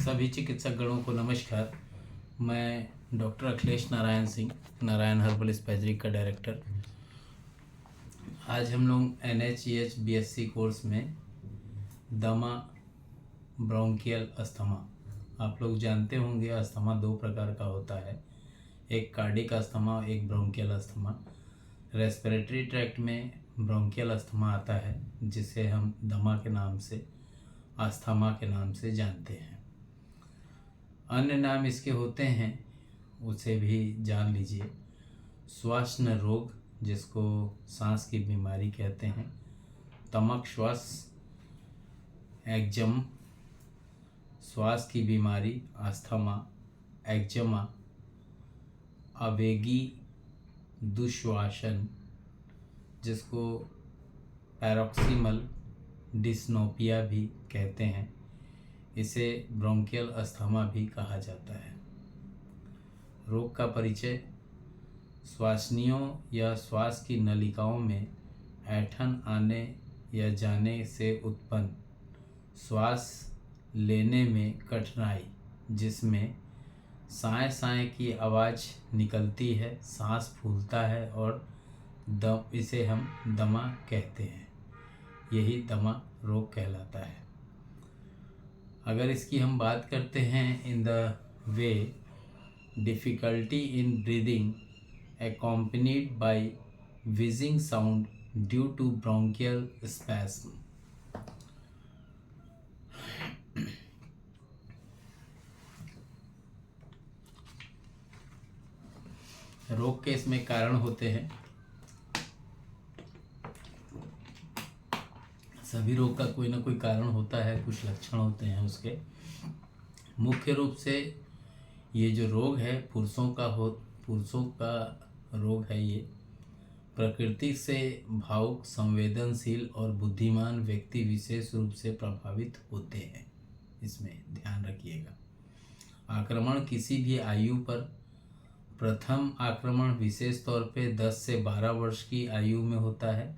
सभी चिकित्सक गणों को नमस्कार। मैं डॉक्टर अखिलेश नारायण सिंह, नारायण हर्बल स्पैजरी का डायरेक्टर। आज हम लोग NHEH BSc कोर्स में दमा ब्रोंकियल अस्थमा, आप लोग जानते होंगे अस्थमा दो प्रकार का होता है, एक कार्डिक अस्थमा, एक ब्रोंकियल अस्थमा। रेस्पिरेटरी ट्रैक्ट में ब्रोंकियल अस्थमा आता है, जिसे हम दमा के नाम से, अस्थमा के नाम से जानते हैं। अन्य नाम इसके होते हैं, उसे भी जान लीजिए। श्वासन रोग, जिसको सांस की बीमारी कहते हैं, तमक श्वास, एक्जम, श्वास की बीमारी, अस्थमा, एक्जमा, आवेगी दुश्वासन, जिसको पैरोक्सिमल डिस्नोपिया भी कहते हैं, इसे ब्रोंकियल अस्थमा भी कहा जाता है। रोग का परिचय: श्वासनियों या श्वास की नलिकाओं में ऐंठन आने या जाने से उत्पन्न श्वास लेने में कठिनाई, जिसमें साए साए की आवाज़ निकलती है, सांस फूलता है और इसे हम दमा कहते हैं। यही दमा रोग कहलाता है। अगर इसकी हम बात करते हैं, in the way difficulty in breathing accompanied by wheezing sound due to bronchial spasm। रोग के इसमें कारण होते हैं। सभी रोग का कोई ना कोई कारण होता है, कुछ लक्षण होते हैं उसके। मुख्य रूप से ये जो रोग है पुरुषों का रोग है। ये प्रकृति से भावुक, संवेदनशील और बुद्धिमान व्यक्ति विशेष रूप से प्रभावित होते हैं, इसमें ध्यान रखिएगा। आक्रमण किसी भी आयु पर, प्रथम आक्रमण विशेष तौर पे 10 से 12 वर्ष की आयु में होता है।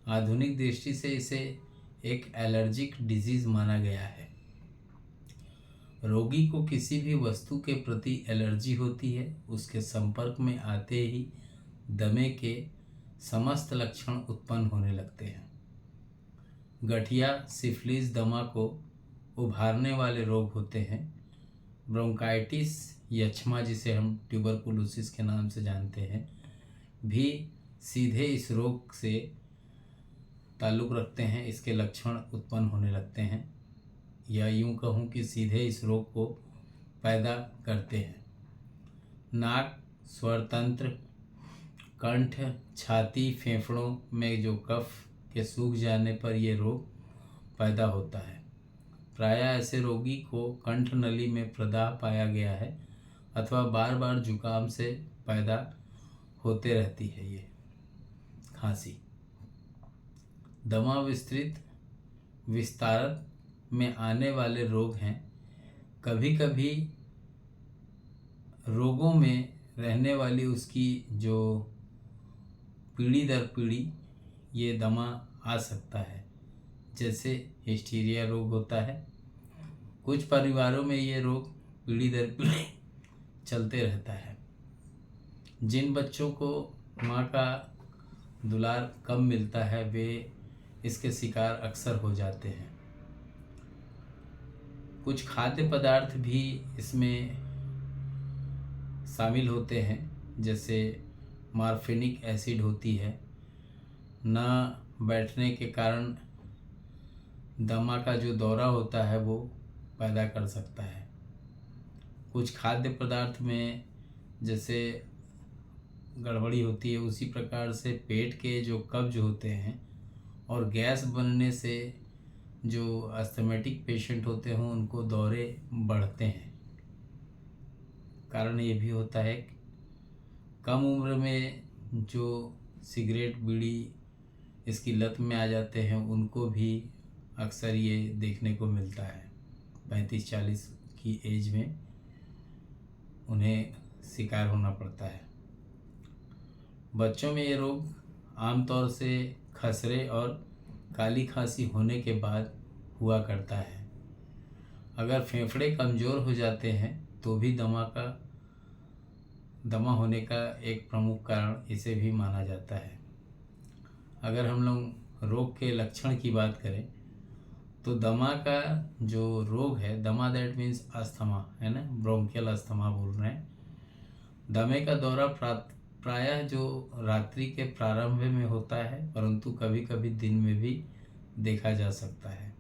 आधुनिक दृष्टि से इसे एक एलर्जिक डिजीज माना गया है। रोगी को किसी भी वस्तु के प्रति एलर्जी होती है। उसके संपर्क में आते ही दमे के समस्त लक्षण उत्पन्न होने लगते हैं। गठिया, सिफिलिस दमा को उभारने वाले रोग होते हैं। ब्रोंकाइटिस, यक्ष्मा, जिसे हम ट्यूबरकुलोसिस के नाम से जानते हैं, भी सीधे इस रोग से ताल्लुक़ रखते हैं। इसके लक्षण उत्पन्न होने लगते हैं, या यूं कहूँ कि सीधे इस रोग को पैदा करते हैं। नाक, स्वरतंत्र, कंठ, छाती, फेफड़ों में जो कफ के सूख जाने पर यह रोग पैदा होता है। प्रायः ऐसे रोगी को कंठ नली में प्रदाह पाया गया है अथवा बार बार जुकाम से पैदा होते रहती है ये खांसी। दमा विस्तारत में आने वाले रोग हैं। कभी कभी रोगों में रहने वाली उसकी जो पीढ़ी दर पीढ़ी ये दमा आ सकता है, जैसे हिस्टीरिया रोग होता है। कुछ परिवारों में ये रोग पीढ़ी दर पीढ़ी चलते रहता है। जिन बच्चों को माँ का दुलार कम मिलता है, वे इसके शिकार अक्सर हो जाते हैं। कुछ खाद्य पदार्थ भी इसमें शामिल होते हैं, जैसे मॉर्फिनिक एसिड होती है। न बैठने के कारण दमा का जो दौरा होता है वो पैदा कर सकता है। कुछ खाद्य पदार्थ में जैसे गड़बड़ी होती है, उसी प्रकार से पेट के जो कब्ज होते हैं और गैस बनने से जो अस्थमेटिक पेशेंट होते हैं उनको दौरे बढ़ते हैं। कारण ये भी होता है कम उम्र में जो सिगरेट बीड़ी इसकी लत में आ जाते हैं, उनको भी अक्सर ये देखने को मिलता है। 35-40 की एज में उन्हें शिकार होना पड़ता है। बच्चों में ये रोग आमतौर से खसरे और काली खांसी होने के बाद हुआ करता है। अगर फेफड़े कमज़ोर हो जाते हैं तो भी दमा होने का एक प्रमुख कारण इसे भी माना जाता है। अगर हम लोग रोग के लक्षण की बात करें तो दमा का जो रोग है, दमा दैट मीन्स अस्थमा है ना, ब्रोंकियल अस्थमा बोल रहे हैं। दमे का दौरा प्रायः जो रात्रि के प्रारंभ में होता है, परंतु कभी कभी दिन में भी देखा जा सकता है।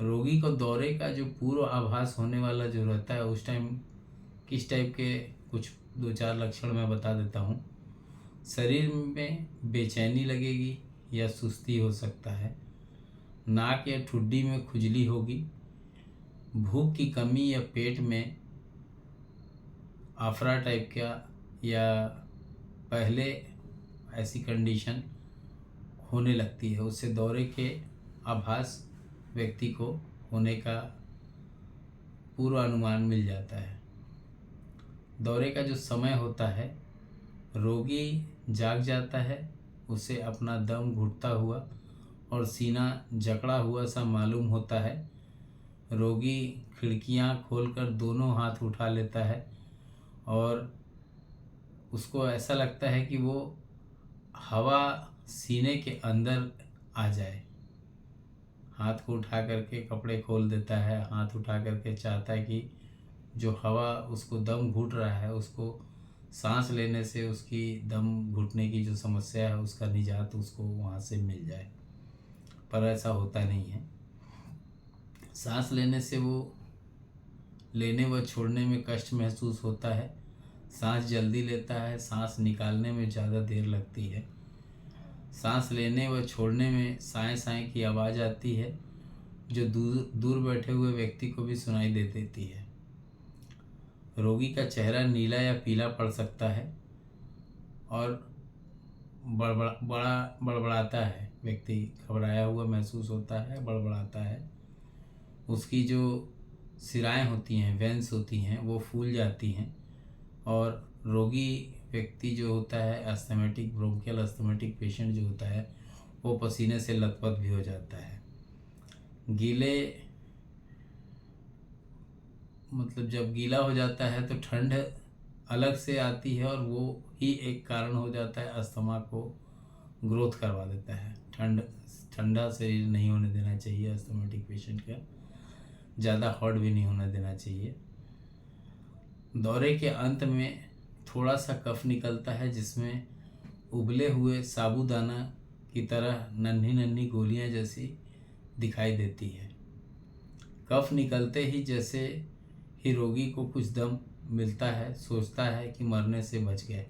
रोगी को दौरे का जो पूर्व आभास होने वाला जो रहता है, उस टाइम किस टाइप के कुछ 2-4 लक्षण मैं बता देता हूँ। शरीर में बेचैनी लगेगी या सुस्ती हो सकता है, नाक या ठुड्डी में खुजली होगी, भूख की कमी या पेट में आफरा टाइप का या पहले ऐसी कंडीशन होने लगती है, उससे दौरे के आभास व्यक्ति को होने का पूर्वानुमान मिल जाता है। दौरे का जो समय होता है, रोगी जाग जाता है, उसे अपना दम घुटता हुआ और सीना जकड़ा हुआ सा मालूम होता है। रोगी खिड़कियां खोलकर दोनों हाथ उठा लेता है और उसको ऐसा लगता है कि वो हवा सीने के अंदर आ जाए। हाथ को उठा करके कपड़े खोल देता है, हाथ उठा करके चाहता है कि जो हवा उसको दम घुट रहा है, उसको सांस लेने से उसकी दम घुटने की जो समस्या है उसका निजात उसको वहाँ से मिल जाए, पर ऐसा होता नहीं है। सांस लेने से वो लेने व छोड़ने में कष्ट महसूस होता है, सांस जल्दी लेता है, सांस निकालने में ज़्यादा देर लगती है, सांस लेने व छोड़ने में साए साए की आवाज़ आती है जो दूर बैठे हुए व्यक्ति को भी सुनाई दे देती है। रोगी का चेहरा नीला या पीला पड़ सकता है और बड़बड़ाता है, व्यक्ति घबराया हुआ महसूस होता है, बड़बड़ाता है। उसकी जो सिराएं होती हैं, वेंस होती हैं, वो फूल जाती हैं और रोगी व्यक्ति जो होता है, अस्थमेटिक ब्रोंकियल अस्थमेटिक पेशेंट जो होता है, वो पसीने से लथपथ भी हो जाता है। गीले मतलब जब गीला हो जाता है तो ठंड अलग से आती है और वो ही एक कारण हो जाता है, अस्थमा को ग्रोथ करवा देता है। ठंडा शरीर नहीं होने देना चाहिए अस्थमेटिक पेशेंट का, ज़्यादा हॉट भी नहीं होने देना चाहिए। दौरे के अंत में थोड़ा सा कफ निकलता है जिसमें उबले हुए साबूदाना की तरह नन्ही नन्ही गोलियां जैसी दिखाई देती है। कफ निकलते ही जैसे ही रोगी को कुछ दम मिलता है, सोचता है कि मरने से बच गए।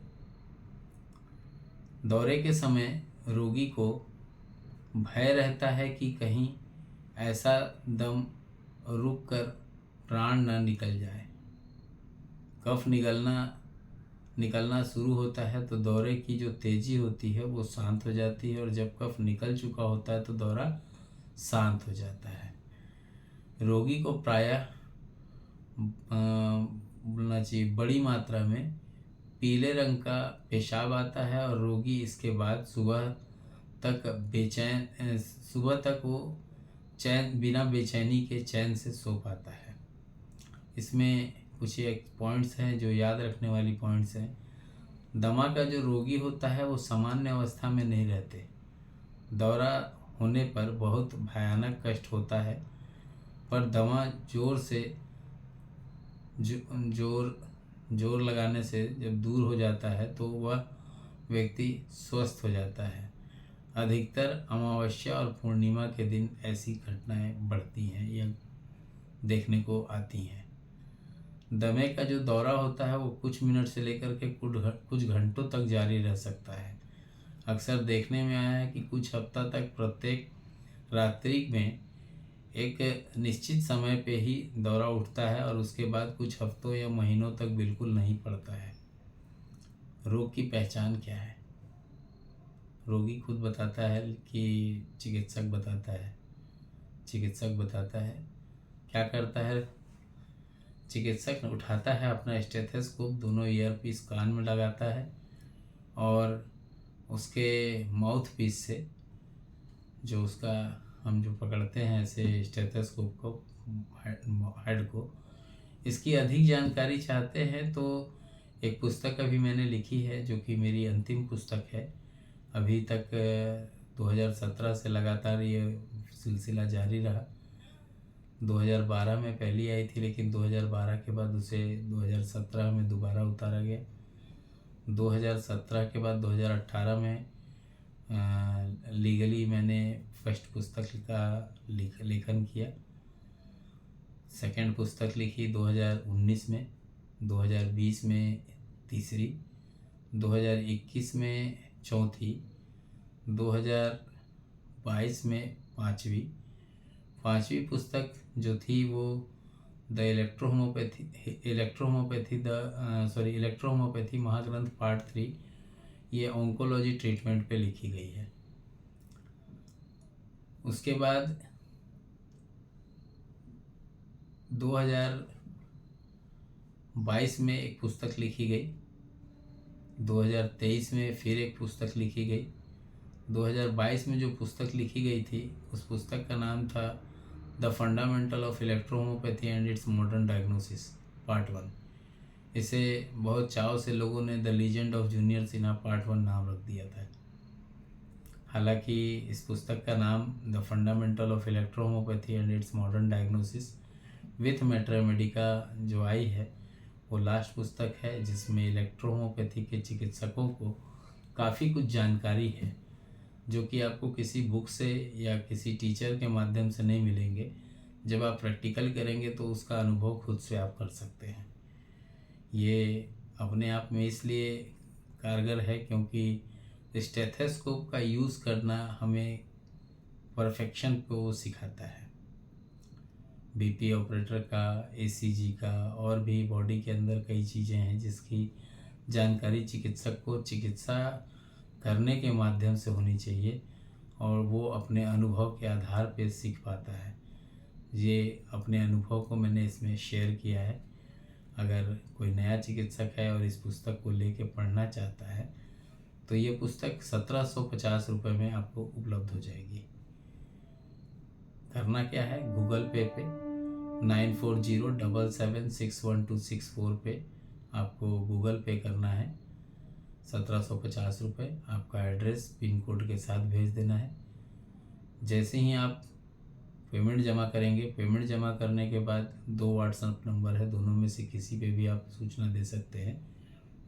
दौरे के समय रोगी को भय रहता है कि कहीं ऐसा दम रुक कर प्राण न निकल जाए। कफ निकलना शुरू होता है तो दौरे की जो तेजी होती है वो शांत हो जाती है और जब कफ निकल चुका होता है तो दौरा शांत हो जाता है। रोगी को प्रायः बोलना चाहिए बड़ी मात्रा में पीले रंग का पेशाब आता है और रोगी इसके बाद सुबह तक वो बिना बेचैनी के चैन से सो पाता है। इसमें कुछ एक पॉइंट्स हैं जो याद रखने वाली पॉइंट्स हैं। दमा का जो रोगी होता है वो सामान्य अवस्था में नहीं रहते। दौरा होने पर बहुत भयानक कष्ट होता है, पर दमा जोर लगाने से जब दूर हो जाता है तो वह व्यक्ति स्वस्थ हो जाता है। अधिकतर अमावस्या और पूर्णिमा के दिन ऐसी घटनाएं बढ़ती हैं या देखने को आती हैं। दमे का जो दौरा होता है वो कुछ मिनट से लेकर के कुछ घंटों तक जारी रह सकता है। अक्सर देखने में आया है कि कुछ हफ्ता तक प्रत्येक रात्रि में एक निश्चित समय पे ही दौरा उठता है और उसके बाद कुछ हफ्तों या महीनों तक बिल्कुल नहीं पड़ता है। रोग की पहचान क्या है? रोगी खुद बताता है कि चिकित्सक बताता है। क्या करता है चिकित्सक? उठाता है अपना स्टेथोस्कोप, दोनों ईयरपीस कान में लगाता है और उसके माउथ पीस से जो उसका हम जो पकड़ते हैं ऐसे स्टेथोस्कोप को हेड को। इसकी अधिक जानकारी चाहते हैं तो एक पुस्तक अभी मैंने लिखी है जो कि मेरी अंतिम पुस्तक है। अभी तक 2017 से लगातार ये सिलसिला जारी रहा। 2012 में पहली आई थी, लेकिन 2012 के बाद उसे 2017 में दोबारा उतारा गया। 2017 के बाद 2018 में लीगली मैंने फर्स्ट पुस्तक का लेखन किया। सेकंड पुस्तक लिखी 2019 में, 2020 में तीसरी, 2021 में चौथी, 2022 में पांचवी पुस्तक जो थी वो इलेक्ट्रोहोमोपैथी महाग्रंथ पार्ट 3, ये ऑन्कोलॉजी ट्रीटमेंट पे लिखी गई है। उसके बाद 2022 में एक पुस्तक लिखी गई, 2023 में फिर एक पुस्तक लिखी गई। 2022 में जो पुस्तक लिखी गई थी उस पुस्तक का नाम था the fundamental of electrohomeopathy and its modern diagnosis part 1। इसे बहुत चाव से लोगों ने the legend of junior Sinha part 1 नाम रख दिया था। हालांकि इस पुस्तक का नाम the fundamental of electrohomeopathy and its modern diagnosis with materia medica जो आई है वो लास्ट पुस्तक है, जिसमें इलेक्ट्रोहोमोपैथी के चिकित्सकों को काफ़ी कुछ जानकारी है जो कि आपको किसी बुक से या किसी टीचर के माध्यम से नहीं मिलेंगे। जब आप प्रैक्टिकल करेंगे तो उसका अनुभव खुद से आप कर सकते हैं। ये अपने आप में इसलिए कारगर है क्योंकि स्टेथोस्कोप का यूज़ करना हमें परफेक्शन को सिखाता है। बीपी ऑपरेटर का, ईसीजी का और भी बॉडी के अंदर कई चीज़ें हैं जिसकी जानकारी चिकित्सक को चिकित्सा करने के माध्यम से होनी चाहिए और वो अपने अनुभव के आधार पर सीख पाता है। ये अपने अनुभव को मैंने इसमें शेयर किया है। अगर कोई नया चिकित्सक है और इस पुस्तक को लेके पढ़ना चाहता है तो ये पुस्तक 1750 रुपये में आपको उपलब्ध हो जाएगी। करना क्या है, गूगल पे 9407761264 पे आपको गूगल पे करना है। 1750 रुपये आपका एड्रेस पिन कोड के साथ भेज देना है। जैसे ही आप पेमेंट जमा करेंगे, पेमेंट जमा करने के बाद 2 व्हाट्सएप नंबर है, दोनों में से किसी पे भी आप सूचना दे सकते हैं।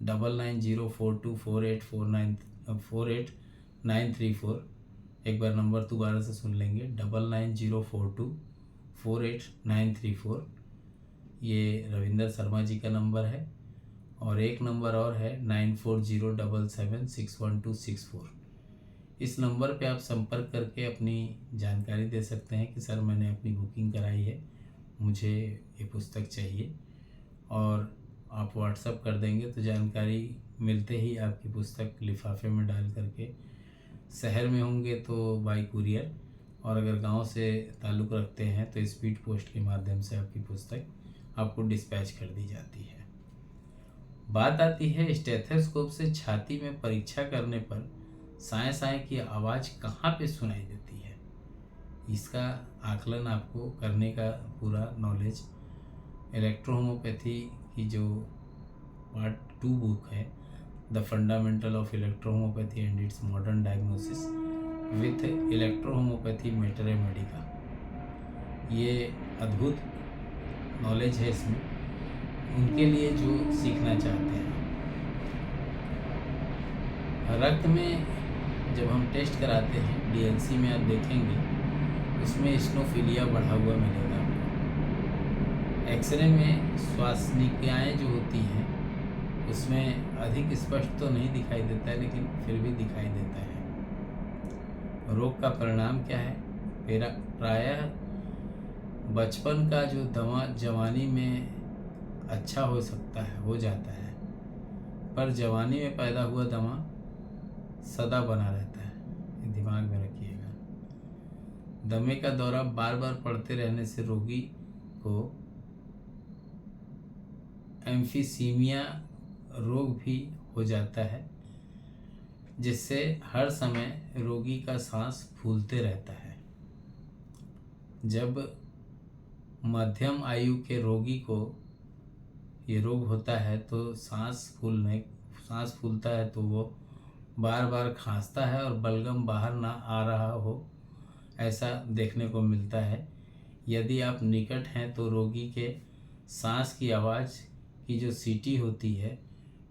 990424848934। एक बार नंबर दोबारा से सुन लेंगे, 9904248934। ये रविंदर शर्मा जी का नंबर है। और एक नंबर और है 9407761264। इस नंबर पे आप संपर्क करके अपनी जानकारी दे सकते हैं कि सर मैंने अपनी बुकिंग कराई है, मुझे ये पुस्तक चाहिए, और आप व्हाट्सअप कर देंगे तो जानकारी मिलते ही आपकी पुस्तक लिफाफे में डाल करके, शहर में होंगे तो बाई कुरियर, और अगर गांव से ताल्लुक़ रखते हैं तो स्पीड पोस्ट के माध्यम से आपकी पुस्तक आपको डिस्पैच कर दी जाती है। बात आती है स्टेथोस्कोप से छाती में परीक्षा करने पर साए साए की आवाज़ कहाँ पे सुनाई देती है। इसका आकलन आपको करने का पूरा नॉलेज इलेक्ट्रोहोमोपैथी की जो पार्ट 2 बुक है, the fundamental of electrohomeopathy and its modern diagnosis with electrohomeopathy materia medica, ये अद्भुत नॉलेज है इसमें उनके लिए जो सीखना चाहते हैं। रक्त में जब हम टेस्ट कराते हैं डीएलसी में, आप देखेंगे उसमें स्नोफिलिया बढ़ा हुआ मिलेगा आपको। एक्सरे में श्वासनिकाएँ जो होती हैं उसमें अधिक स्पष्ट तो नहीं दिखाई देता है, लेकिन फिर भी दिखाई देता है। रोग का परिणाम क्या है, प्रायः बचपन का जो दमा जवानी में अच्छा हो सकता है, हो जाता है, पर जवानी में पैदा हुआ दमा सदा बना रहता है। ये दिमाग में रखिएगा। दमे का दौरा बार बार पड़ते रहने से रोगी को एम्फीसीमिया रोग भी हो जाता है, जिससे हर समय रोगी का सांस फूलते रहता है। जब मध्यम आयु के रोगी को ये रोग होता है तो सांस फूलता है तो वो बार बार खांसता है और बलगम बाहर ना आ रहा हो, ऐसा देखने को मिलता है। यदि आप निकट हैं तो रोगी के सांस की आवाज़ की जो सीटी होती है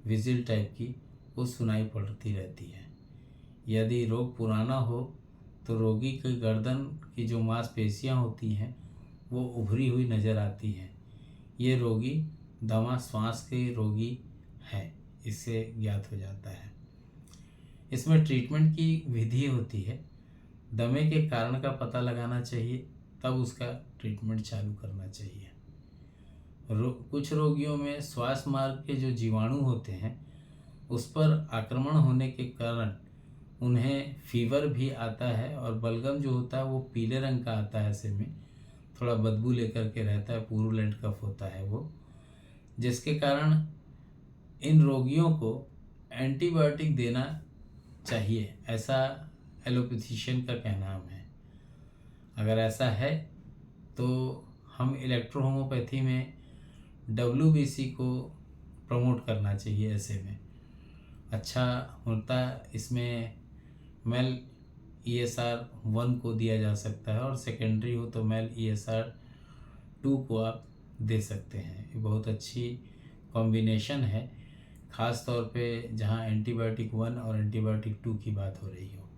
विजिल टाइप की, वो सुनाई पड़ती रहती है। यदि रोग पुराना हो तो रोगी की गर्दन की जो मांसपेशियां होती हैं वो उभरी हुई नज़र आती हैं। ये रोगी दमा श्वास के रोगी है, इससे ज्ञात हो जाता है। इसमें ट्रीटमेंट की विधि होती है। दमे के कारण का पता लगाना चाहिए, तब उसका ट्रीटमेंट चालू करना चाहिए। कुछ रोगियों में श्वास मार्ग के जो जीवाणु होते हैं उस पर आक्रमण होने के कारण उन्हें फीवर भी आता है और बलगम जो होता है वो पीले रंग का आता है, ऐसे में थोड़ा बदबू लेकर के रहता है, पुरुलेंट कफ होता है वो, जिसके कारण इन रोगियों को एंटीबायोटिक देना चाहिए, ऐसा एलोपैथिशियन का कहना है। अगर ऐसा है तो हम इलेक्ट्रोहोमोपैथी में WBC को प्रमोट करना चाहिए। ऐसे में अच्छा होता है, इसमें मेल ESR 1 को दिया जा सकता है और सेकेंडरी हो तो मेल ESR 2 को आप दे सकते हैं। ये बहुत अच्छी कॉम्बिनेशन है, ख़ास तौर पे जहाँ एंटीबायोटिक 1 और एंटीबायोटिक 2 की बात हो रही हो।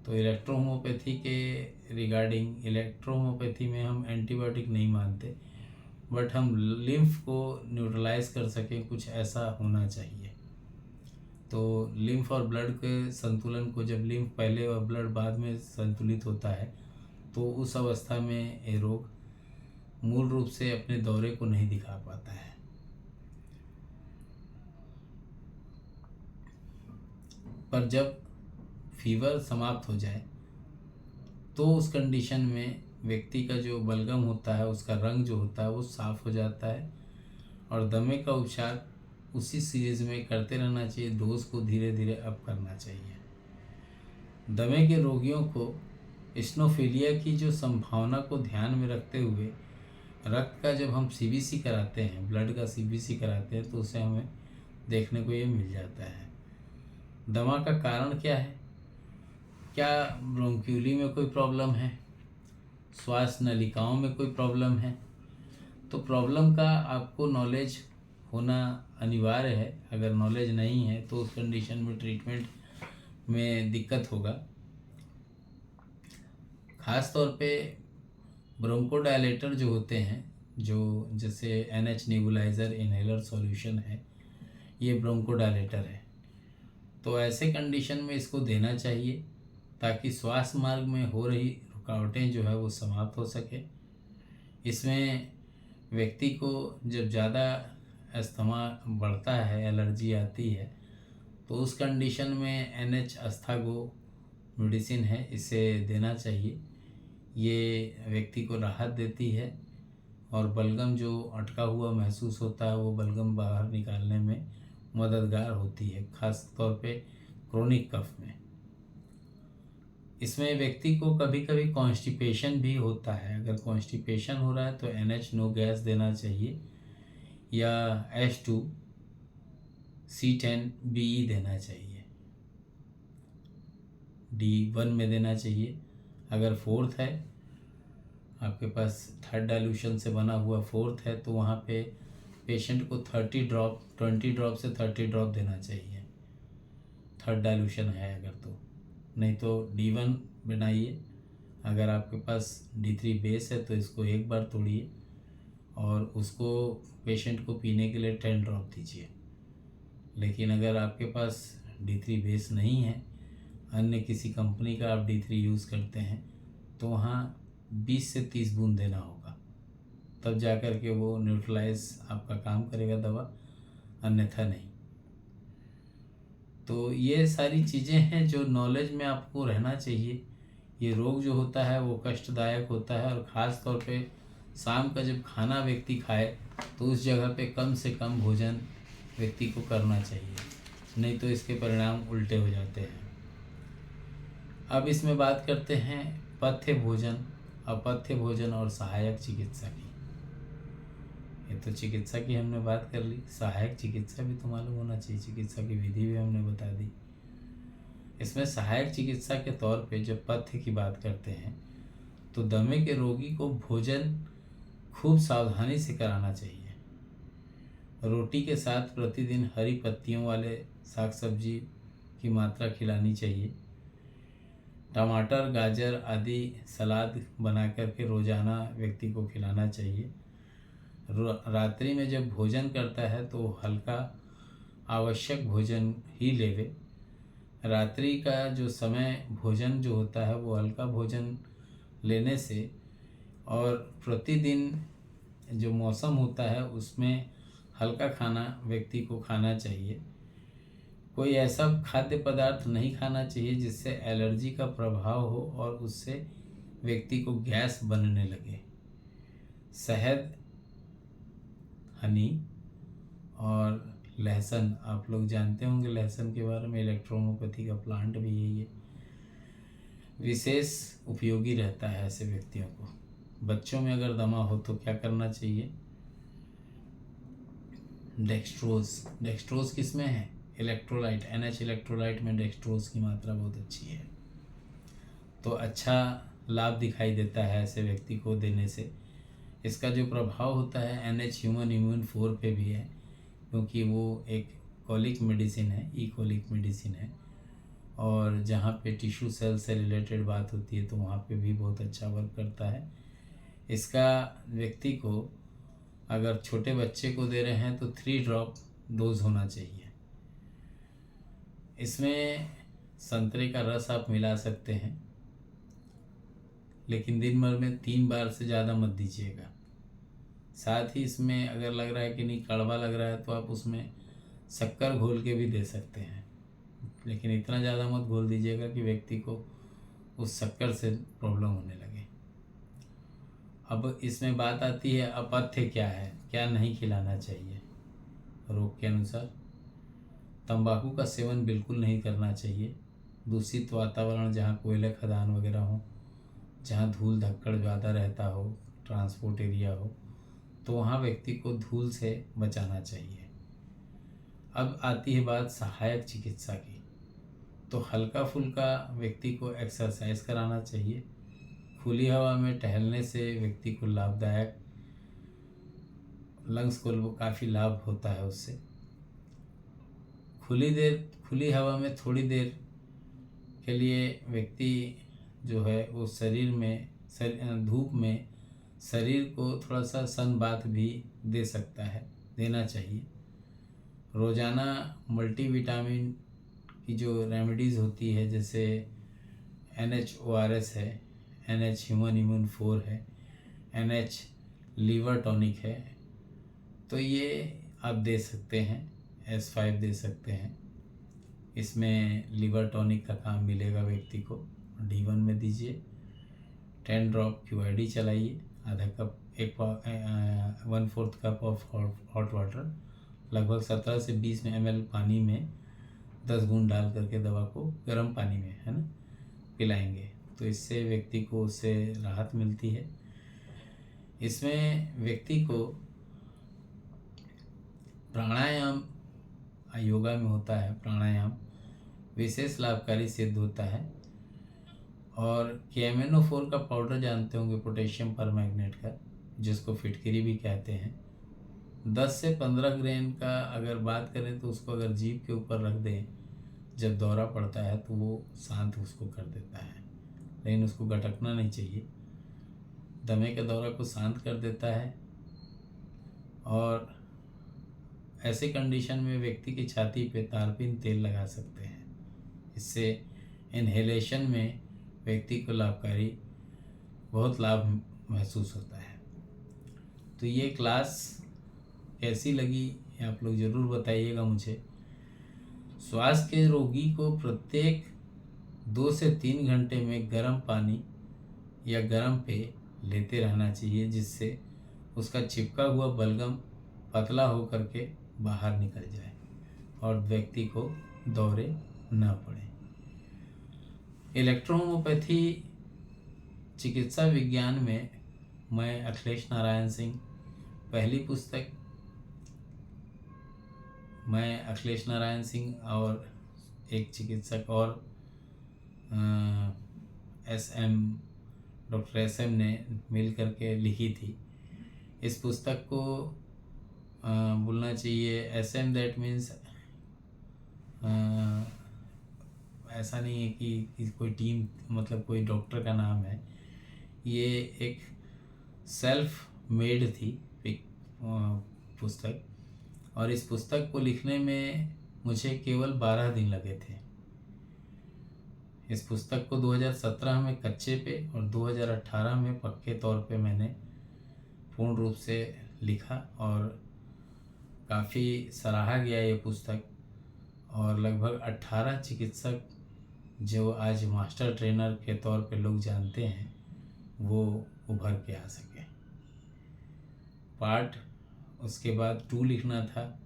तो इलेक्ट्रोहोमोपैथी के रिगार्डिंग, इलेक्ट्रोहोमोपैथी में हम एंटीबायोटिक नहीं मानते, बट हम लिम्फ को न्यूट्रलाइज कर सकें, कुछ ऐसा होना चाहिए। तो लिम्फ और ब्लड के संतुलन को, जब लिम्फ पहले और ब्लड बाद में संतुलित होता है तो उस अवस्था में ये रोग मूल रूप से अपने दौरे को नहीं दिखा पाता है। पर जब फीवर समाप्त हो जाए तो उस कंडीशन में व्यक्ति का जो बलगम होता है उसका रंग जो होता है वो साफ हो जाता है और दमे का उपचार उसी सीरीज में करते रहना चाहिए। डोज को धीरे धीरे अप करना चाहिए। दमे के रोगियों को इस्नोफिलिया की जो संभावना को ध्यान में रखते हुए रक्त का जब हम CBC कराते हैं, ब्लड का CBC कराते हैं, तो उसे हमें देखने को ये मिल जाता है। दमा का कारण क्या है? क्या ब्रोंक्यूली में कोई प्रॉब्लम है? श्वास नलिकाओं में कोई प्रॉब्लम है? तो प्रॉब्लम का आपको नॉलेज होना अनिवार्य है। अगर नॉलेज नहीं है तो उस कंडीशन में ट्रीटमेंट में दिक्कत होगा। ख़ास तौर पे ब्रोंकोडायलेटर जो होते हैं, जो जैसे NH नेबुलाइज़र इनहेलर सॉल्यूशन है, ये ब्रोंकोडायलेटर है। तो ऐसे कंडीशन में इसको देना चाहिए ताकि श्वास मार्ग में हो रही रुकावटें जो है वो समाप्त हो सके। इसमें व्यक्ति को जब ज़्यादा अस्थमा बढ़ता है, एलर्जी आती है, तो उस कंडीशन में NH अस्थागो मेडिसिन है, इसे देना चाहिए। ये व्यक्ति को राहत देती है और बलगम जो अटका हुआ महसूस होता है वो बलगम बाहर निकालने में मददगार होती है, खास तौर पे क्रोनिक कफ में। इसमें व्यक्ति को कभी कभी कॉन्स्टिपेशन भी होता है। अगर कॉन्स्टिपेशन हो रहा है तो NH नो गैस देना चाहिए या H2C10BE देना चाहिए, D1 में देना चाहिए। अगर फोर्थ है, आपके पास थर्ड डाइल्यूशन से बना हुआ फोर्थ है, तो वहाँ पे पेशेंट को 20 ड्रॉप से 30 ड्रॉप देना चाहिए, थर्ड डाइल्यूशन है अगर तो। नहीं तो D1 बनाइए। अगर आपके पास D3 बेस है तो इसको एक बार तोड़िए और उसको पेशेंट को पीने के लिए 10 ड्रॉप दीजिए। लेकिन अगर आपके पास D3 बेस नहीं है, अन्य किसी कंपनी का आप D3 यूज़ करते हैं, तो वहाँ 20 से 30 बूंद देना होगा, तब जा कर के वो न्यूट्रलाइज आपका काम करेगा दवा, अन्यथा नहीं। तो ये सारी चीज़ें हैं जो नॉलेज में आपको रहना चाहिए। ये रोग जो होता है वो कष्टदायक होता है और ख़ास तौर पे शाम का जब खाना व्यक्ति खाए तो उस जगह पे कम से कम भोजन व्यक्ति को करना चाहिए, नहीं तो इसके परिणाम उल्टे हो जाते हैं। अब इसमें बात करते हैं पथ्य भोजन अपथ्य भोजन और सहायक चिकित्सा की। ये तो चिकित्सा की हमने बात कर ली, सहायक चिकित्सा भी तो मालूम होना चाहिए, चिकित्सा की विधि भी हमने बता दी। इसमें सहायक चिकित्सा के तौर पे जब पथ्य की बात करते हैं तो दमे के रोगी को भोजन खूब सावधानी से कराना चाहिए। रोटी के साथ प्रतिदिन हरी पत्तियों वाले साग सब्जी की मात्रा खिलानी चाहिए। टमाटर, गाजर आदि सलाद बना करके रोजाना व्यक्ति को खिलाना चाहिए। रात्रि में जब भोजन करता है तो हल्का आवश्यक भोजन ही लेवे। रात्रि का जो समय भोजन जो होता है वो हल्का भोजन लेने से, और प्रतिदिन जो मौसम होता है उसमें हल्का खाना व्यक्ति को खाना चाहिए। कोई ऐसा खाद्य पदार्थ नहीं खाना चाहिए जिससे एलर्जी का प्रभाव हो और उससे व्यक्ति को गैस बनने लगे। शहद, हनी और लहसुन, आप लोग जानते होंगे लहसुन के बारे में, इलेक्ट्रोहोम्योपैथी का प्लांट भी यही है, विशेष उपयोगी रहता है ऐसे व्यक्तियों को। बच्चों में अगर दमा हो तो क्या करना चाहिए? डेक्सट्रोज किस में है? इलेक्ट्रोलाइट, NH इलेक्ट्रोलाइट में डेक्सट्रोज की मात्रा बहुत अच्छी है, तो अच्छा लाभ दिखाई देता है ऐसे व्यक्ति को देने से। इसका जो प्रभाव होता है NH ह्यूमन इम्यून 4 पे भी है, क्योंकि वो एक कॉलिक मेडिसिन है, कॉलिक मेडिसिन है, और जहाँ पे टिश्यू सेल से रिलेटेड बात होती है तो वहाँ पे भी बहुत अच्छा वर्क करता है। इसका व्यक्ति को अगर छोटे बच्चे को दे रहे हैं तो 3 ड्रॉप डोज होना चाहिए। इसमें संतरे का रस आप मिला सकते हैं, लेकिन दिन भर में 3 बार से ज़्यादा मत दीजिएगा। साथ ही इसमें अगर लग रहा है कि नहीं कड़वा लग रहा है तो आप उसमें शक्कर घोल के भी दे सकते हैं, लेकिन इतना ज़्यादा मत घोल दीजिएगा कि व्यक्ति को उस शक्कर से प्रॉब्लम होने लगे। अब इसमें बात आती है अपथ्य क्या है, क्या नहीं खिलाना चाहिए रोग के अनुसार। तंबाकू का सेवन बिल्कुल नहीं करना चाहिए। दूषित वातावरण, जहाँ कोयले खदान वगैरह हो, जहाँ धूल धक्कड़ ज़्यादा रहता हो, ट्रांसपोर्ट एरिया हो, तो वहाँ व्यक्ति को धूल से बचाना चाहिए। अब आती है बात सहायक चिकित्सा की, तो हल्का फुल्का व्यक्ति को एक्सरसाइज कराना चाहिए। खुली हवा में टहलने से व्यक्ति को लाभदायक, लंग्स को काफ़ी लाभ होता है उससे। खुली हवा में थोड़ी देर के लिए व्यक्ति जो है वो शरीर में धूप में शरीर को थोड़ा सा सन बाथ भी दे सकता है, देना चाहिए। रोज़ाना मल्टीविटामिन की जो रेमेडीज़ होती है, जैसे NHORS है, NH ह्यूमन इम्यून 4 है, NH लीवर टॉनिक है, तो ये आप दे सकते हैं। S5 दे सकते हैं, इसमें लीवर टॉनिक का काम मिलेगा व्यक्ति को। D1 में दीजिए। 10 ड्रॉप QID चलाइए, आधा cup 1/4 cup of hot water, लगभग 17 से 20 ml पानी में 10 बूंद डाल करके दवा को गर्म पानी में, है ना, पिलाएंगे, तो इससे व्यक्ति को उससे राहत मिलती है। इसमें व्यक्ति को प्राणायाम, योगा में होता है प्राणायाम, विशेष लाभकारी सिद्ध होता है। और KMNO4 का पाउडर जानते होंगे, पोटेशियम परमैंगनेट का, जिसको फिटकरी भी कहते हैं, 10 से 15 ग्राम का अगर बात करें तो उसको अगर जीभ के ऊपर रख दें जब दौरा पड़ता है तो वो शांत उसको कर देता है, लेकिन उसको गटकना नहीं चाहिए। दमे के दौरा को शांत कर देता है, और ऐसे कंडीशन में व्यक्ति की छाती पे तारपीन तेल लगा सकते हैं। इससे इन्हेलेशन में व्यक्ति को लाभकारी, बहुत लाभ महसूस होता है। तो ये क्लास कैसी लगी आप लोग ज़रूर बताइएगा मुझे। श्वास के रोगी को प्रत्येक 2 से 3 घंटे में गर्म पानी या गर्म पेय लेते रहना चाहिए, जिससे उसका चिपका हुआ बलगम पतला होकर के बाहर निकल जाए और व्यक्ति को दौरे न पड़े। इलेक्ट्रोहोम्योपैथी चिकित्सा विज्ञान में मैं अखिलेश नारायण सिंह, पहली पुस्तक मैं अखिलेश नारायण सिंह और एक चिकित्सक और डॉक्टर एस एम ने मिल करके लिखी थी। इस पुस्तक को बोलना चाहिए एस एम, दैट मीन्स ऐसा नहीं है कि कोई टीम, मतलब कोई डॉक्टर का नाम है। ये एक सेल्फ मेड थी पुस्तक, और इस पुस्तक को लिखने में मुझे केवल 12 दिन लगे थे। इस पुस्तक को 2017 में कच्चे पे और 2018 में पक्के तौर पे मैंने पूर्ण रूप से लिखा, और काफ़ी सराहा गया ये पुस्तक, और लगभग 18 चिकित्सक जो आज मास्टर ट्रेनर के तौर पे लोग जानते हैं वो उभर के आ सके। पार्ट उसके बाद 2 लिखना था,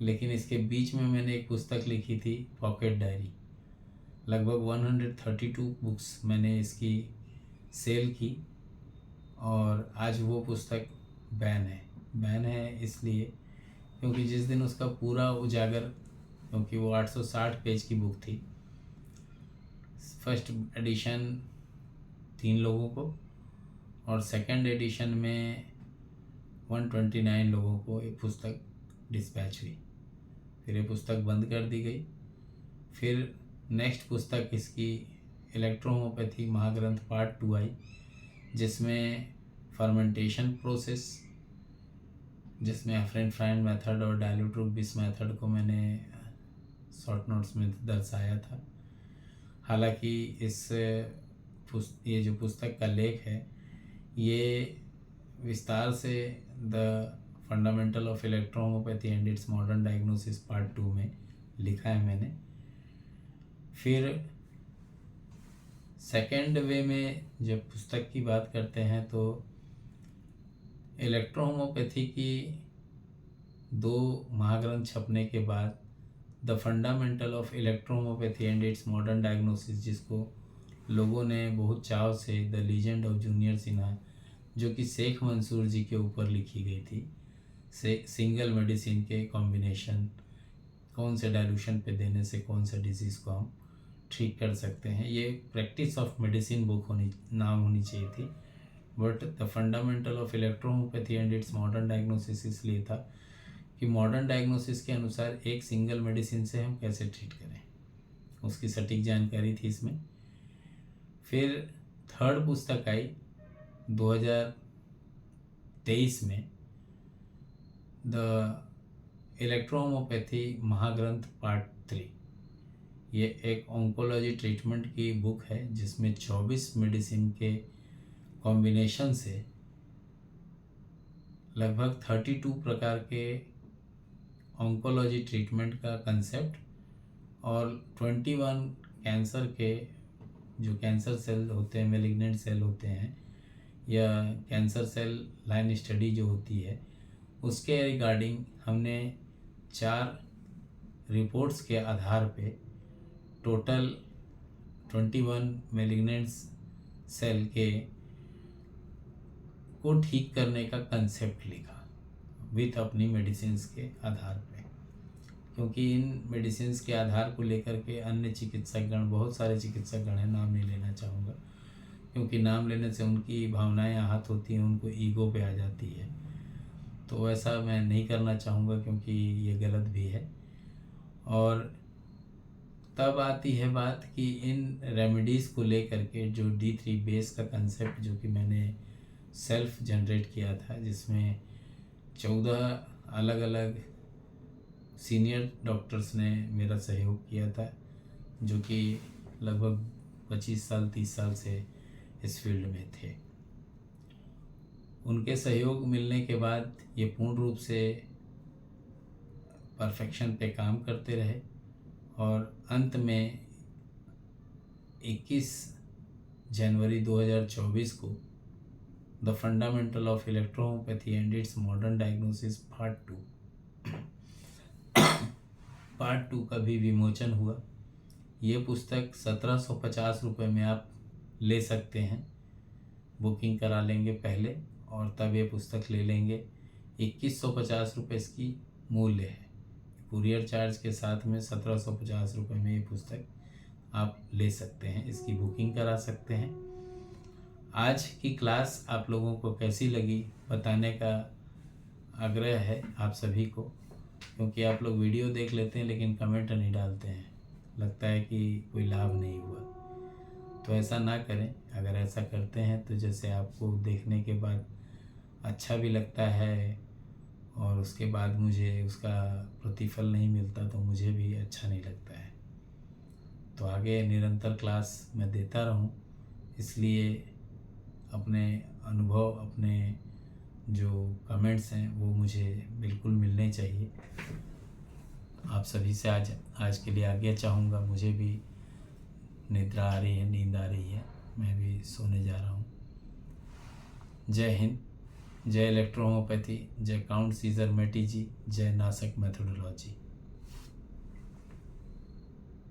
लेकिन इसके बीच में मैंने एक पुस्तक लिखी थी पॉकेट डायरी। लगभग 132 बुक्स मैंने इसकी सेल की, और आज वो पुस्तक बैन है इसलिए क्योंकि जिस दिन उसका पूरा उजागर, क्योंकि वो 860 पेज की बुक थी, फर्स्ट एडिशन 3 लोगों को और सेकंड एडिशन में 129 लोगों को ये पुस्तक डिस्पैच हुई। फिर ये पुस्तक बंद कर दी गई। फिर नेक्स्ट पुस्तक इसकी इलेक्ट्रोहोम्योपैथी महाग्रंथ पार्ट 2 आई, जिसमें फर्मेंटेशन प्रोसेस, जिसमें एफरेंट फ्राइन मेथड और डायल्यूट्रोबिस मेथड को मैंने शॉर्ट नोट्स में दर्शाया था। हालांकि ये जो पुस्तक का लेख है ये विस्तार से the fundamental of electrohomeopathy and its modern diagnosis part 2 में लिखा है मैंने। फिर सेकेंड वे में जब पुस्तक की बात करते हैं तो इलेक्ट्रोहोम्योपैथी की 2 महाग्रंथ छपने के बाद the fundamental of electrohomeopathy and its modern diagnosis, जिसको लोगों ने बहुत चाव से the legend of junior Sinha, जो कि शेख मंसूर जी के ऊपर लिखी गई थी, से सिंगल मेडिसिन के कॉम्बिनेशन, कौन से डाइल्यूशन पे देने से कौन सा डिजीज़ को हम ठीक कर सकते हैं, ये प्रैक्टिस ऑफ मेडिसिन बुक नाम होनी चाहिए थी। But the fundamental of electrohomeopathy and its modern diagnosis इसलिए था कि मॉडर्न डायग्नोसिस के अनुसार एक सिंगल मेडिसिन से हम कैसे ट्रीट करें, उसकी सटीक जानकारी थी इसमें। फिर थर्ड पुस्तक आई 2023 में, द इलेक्ट्रोहोम्योपैथी महाग्रंथ पार्ट 3। ये एक ऑन्कोलॉजी ट्रीटमेंट की बुक है जिसमें 24 मेडिसिन के कॉम्बिनेशन से लगभग 32 प्रकार के ऑन्कोलॉजी ट्रीटमेंट का कंसेप्ट और 21 कैंसर के जो कैंसर सेल होते हैं, मेलिग्नेंट सेल होते हैं, या कैंसर सेल लाइन स्टडी जो होती है, उसके रिगार्डिंग हमने 4 रिपोर्ट्स के आधार पे टोटल 21 मेलिग्नेंट सेल के को ठीक करने का कंसेप्ट लिखा विथ अपनी मेडिसिन्स के आधार पे, क्योंकि इन मेडिसिन्स के आधार को लेकर के अन्य चिकित्सकगण, बहुत सारे चिकित्सकगण हैं, नाम नहीं लेना चाहूँगा क्योंकि नाम लेने से उनकी भावनाएं आहत होती हैं, उनको ईगो पे आ जाती है, तो ऐसा मैं नहीं करना चाहूँगा क्योंकि ये गलत भी है। और तब आती है बात कि इन रेमेडीज़ को लेकर के जो D3 बेस का कंसेप्ट जो कि मैंने सेल्फ जनरेट किया था, जिसमें 14 अलग अलग सीनियर डॉक्टर्स ने मेरा सहयोग किया था, जो कि लगभग 25 साल 30 साल से इस फील्ड में थे। उनके सहयोग मिलने के बाद ये पूर्ण रूप से परफेक्शन पे काम करते रहे, और अंत में 21 जनवरी 2024 को the fundamental of electrohomeopathy and its modern diagnosis part 2 का भी विमोचन हुआ। ये पुस्तक 1750 रुपये में आप ले सकते हैं। बुकिंग करा लेंगे पहले और तब ये पुस्तक ले लेंगे। 2150 रुपये इसकी मूल्य है। कुरियर चार्ज के साथ में 1750 रुपये में ये पुस्तक आप ले सकते हैं, इसकी बुकिंग करा सकते हैं। आज की क्लास आप लोगों को कैसी लगी बताने का आग्रह है आप सभी को, क्योंकि आप लोग वीडियो देख लेते हैं लेकिन कमेंट नहीं डालते हैं, लगता है कि कोई लाभ नहीं हुआ। तो ऐसा ना करें। अगर ऐसा करते हैं तो जैसे आपको देखने के बाद अच्छा भी लगता है और उसके बाद मुझे उसका प्रतिफल नहीं मिलता तो मुझे भी अच्छा नहीं लगता है। तो आगे निरंतर क्लास मैं देता रहूं, इसलिए अपने अनुभव, अपने जो कमेंट्स हैं वो मुझे बिल्कुल मिलने चाहिए। आप सभी से आज के लिए आज्ञा चाहूँगा। मुझे भी निद्रा आ रही है, नींद आ रही है, मैं भी सोने जा रहा हूँ। जय हिंद, जय इलेक्ट्रो होम्योपैथी, जय काउंट सीजर मेटी जी, जय नासक मेथोडोलॉजी।